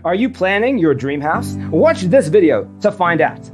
Are you planning your dream house? Watch this video to find out.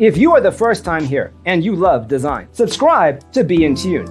If you are the first time here and you love design, subscribe to be in tune.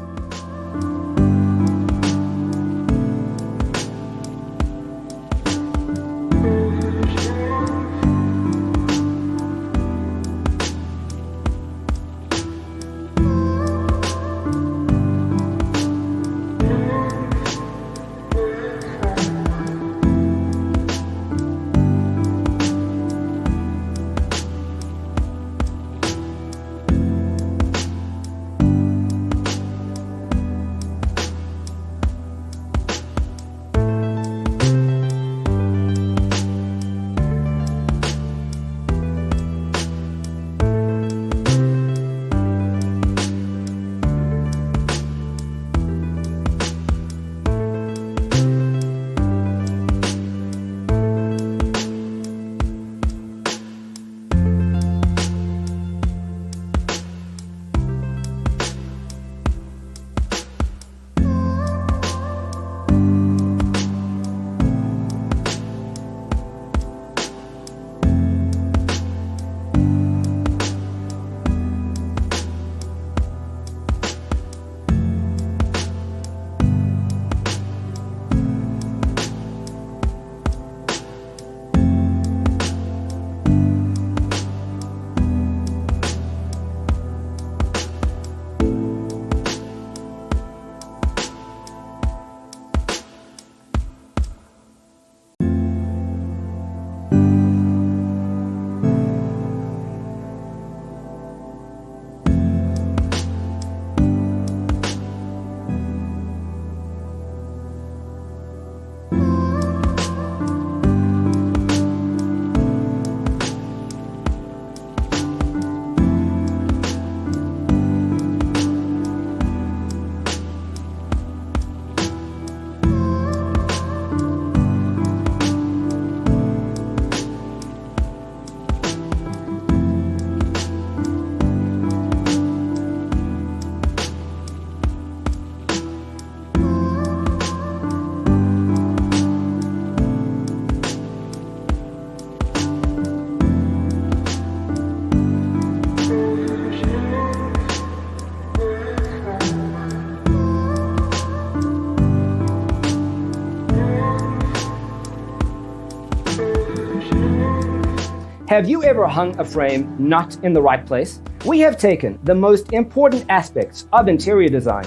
Have you ever hung a frame not in the right place? We have taken the most important aspects of interior design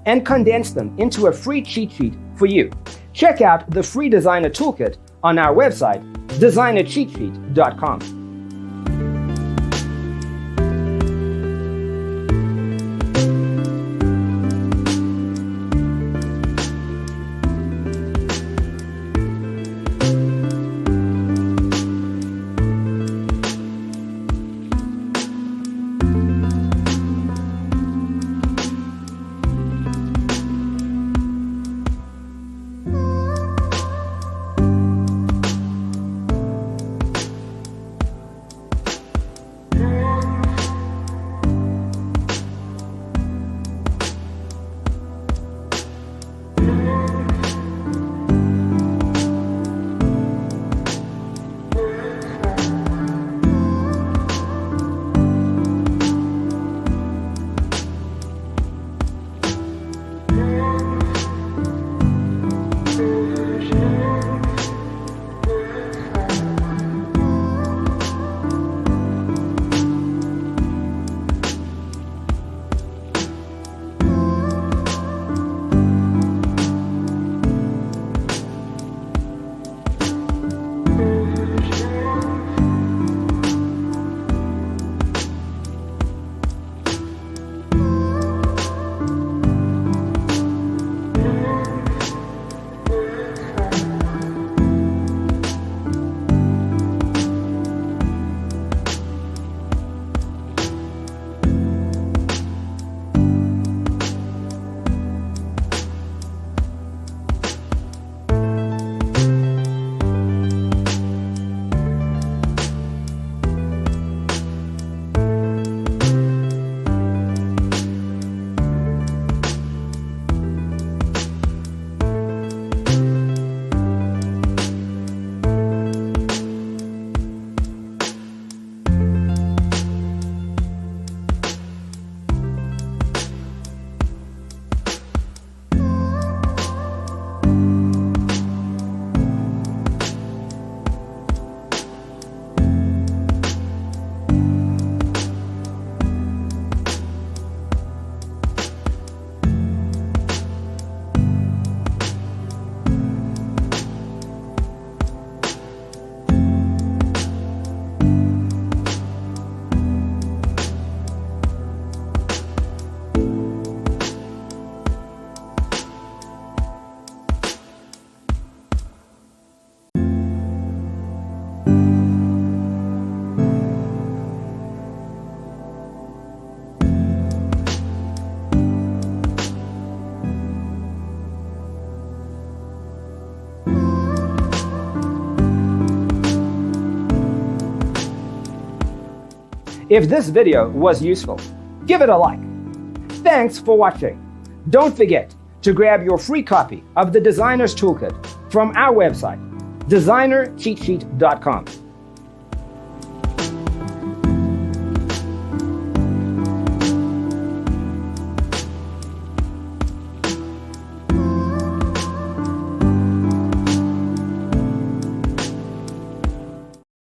and condensed them into a free cheat sheet for you. Check out the free designer toolkit on our website, designercheatsheet.com. If this video was useful, give it a like. Thanks for watching. Don't forget to grab your free copy of the Designer's Toolkit from our website, designercheatsheet.com.